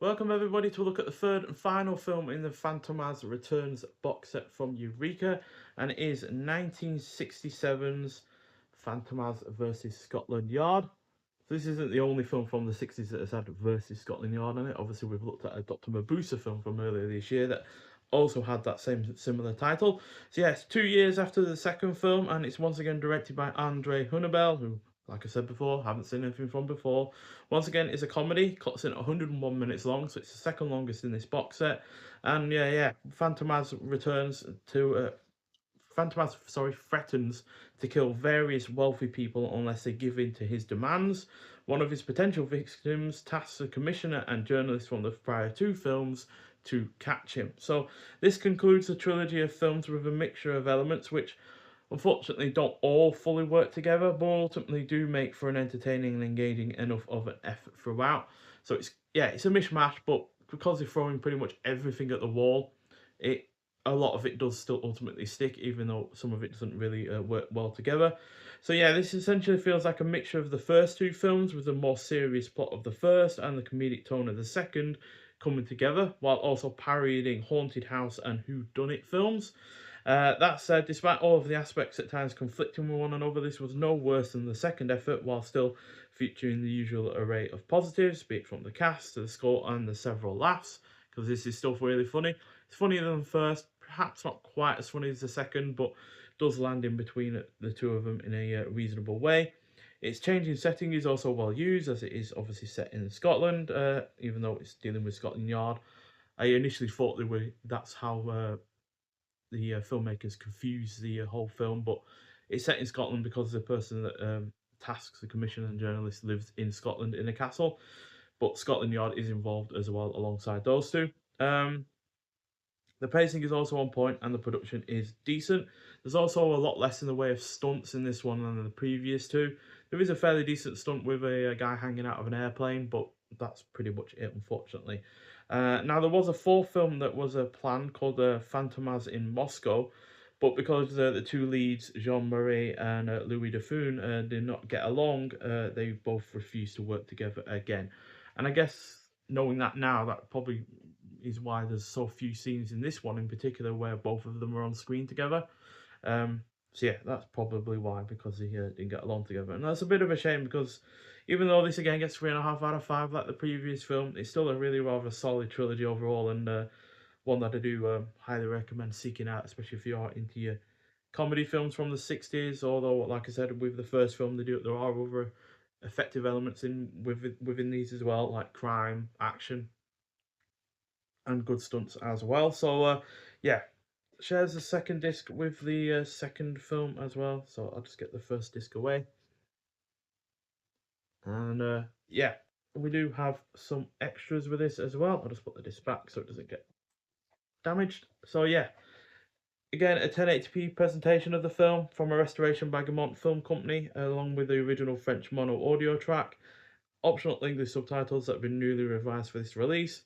Welcome everybody to look at the third and final film in the Fantomas Returns box set from Eureka, and it is 1967's Fantomas versus Scotland Yard. So this isn't the only film from the 60s that has had versus Scotland Yard on it. Obviously we've looked at a Dr. Mabuse film from earlier this year that also had that same similar title. So yes, 2 years after the second film, and it's once again directed by Andre Hunnebel, who, like I said before, haven't seen anything from before. Once again, it's a comedy, cuts in 101 minutes long, so it's the second longest in this box set. And yeah, Fantomas returns to Fantomas, threatens to kill various wealthy people unless they give in to his demands. One of his potential victims tasks the commissioner and journalists from the prior two films to catch him. So this concludes the trilogy of films with a mixture of elements which unfortunately don't all fully work together, but ultimately do make for an entertaining and engaging enough of an effort throughout. So it's a mishmash, but because they're throwing pretty much everything at the wall, it a lot of it does still ultimately stick, even though some of it doesn't really work well together. So yeah, this essentially feels like a mixture of the first two films with the more serious plot of the first and the comedic tone of the second coming together, while also parodying haunted house and whodunit films. That said, despite all of the aspects at times conflicting with one another, this was no worse than the second effort, while still featuring the usual array of positives, be it from the cast to the score and the several laughs, because this is still really funny. It's funnier than the first, perhaps not quite as funny as the second, but does land in between the two of them in a reasonable way. Its changing setting is also well used, as it is obviously set in Scotland, even though it's dealing with Scotland Yard. I initially thought that's how the filmmakers confuse the whole film, but it's set in Scotland because the person that tasks the commission and journalist lives in Scotland in a castle, but Scotland Yard is involved as well alongside those two. Um, the pacing is also on point and the production is decent. There's also a lot less in the way of stunts in this one than the previous two. There is a fairly decent stunt with a guy hanging out of an airplane, but that's pretty much it, unfortunately. Now, there was a fourth film that was planned called Fantomas in Moscow, but because the two leads, Jean Marais and Louis Defoon, did not get along, they both refused to work together again. And I guess knowing that now, that probably is why there's so few scenes in this one in particular where both of them are on screen together. So yeah, that's probably why, because they didn't get along together, and that's a bit of a shame because even though this again gets 3.5 out of 5 like the previous film, it's still a really rather solid trilogy overall, and one that I do highly recommend seeking out, especially if you are into your comedy films from the 60s. Although, like I said, with the first film, there are other effective elements within these as well, like crime, action, and good stunts as well. So yeah, shares the second disc with the second film as well. So I'll just get the first disc away, and yeah, we do have some extras with this as well. I'll just put the disc back so it doesn't get damaged. So yeah, again, a 1080p presentation of the film from a restoration by Gaumont Film Company, along with the original French mono audio track, optional English subtitles that have been newly revised for this release.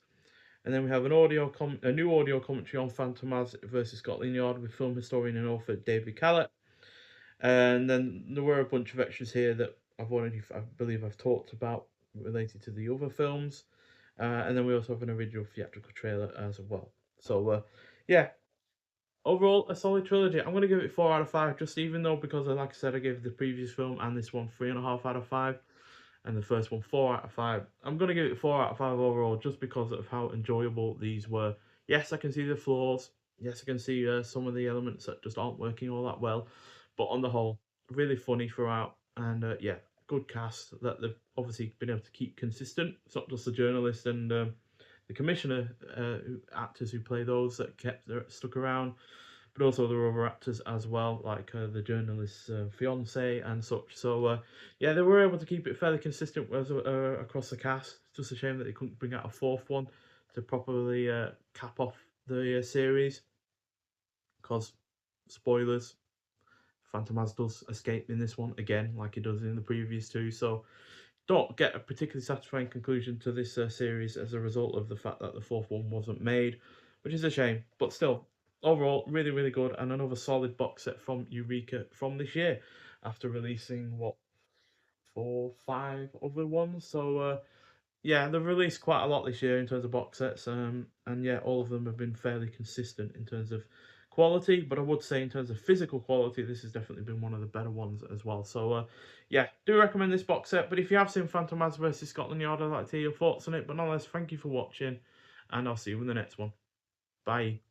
And then we have a new audio commentary on Fantomas versus Scotland Yard with film historian and author David Callett. And then there were a bunch of extras here that I believe I've talked about related to the other films. And then we also have an original theatrical trailer as well. So yeah, overall a solid trilogy. I'm gonna give it 4 out of 5, just even though because like I said, I gave the previous film and this one 3.5 out of 5 and the first one 4 out of 5. I'm gonna give it 4 out of 5 overall, just because of how enjoyable these were. Yes, I can see the flaws. Yes, I can see some of the elements that just aren't working all that well, but on the whole, really funny throughout, and yeah, good cast that they've obviously been able to keep consistent. It's not just the journalist and the commissioner actors who play those that stuck around, but also there were other actors as well, like the journalist's fiance and such. So yeah, they were able to keep it fairly consistent across the cast. It's just a shame that they couldn't bring out a fourth one to properly cap off the series, because spoilers, Phantomas does escape in this one again, like he does in the previous two. So don't get a particularly satisfying conclusion to this series as a result of the fact that the fourth one wasn't made, which is a shame. But still, overall, really, really good, and another solid box set from Eureka from this year, after releasing what, 4, 5 other ones. So Yeah, they've released quite a lot this year in terms of box sets, and yeah, all of them have been fairly consistent in terms of quality. But I would say, in terms of physical quality, this has definitely been one of the better ones as well. So, yeah, do recommend this box set. But if you have seen Fantomas versus Scotland Yard, I'd like to hear your thoughts on it. But nonetheless, thank you for watching, and I'll see you in the next one. Bye.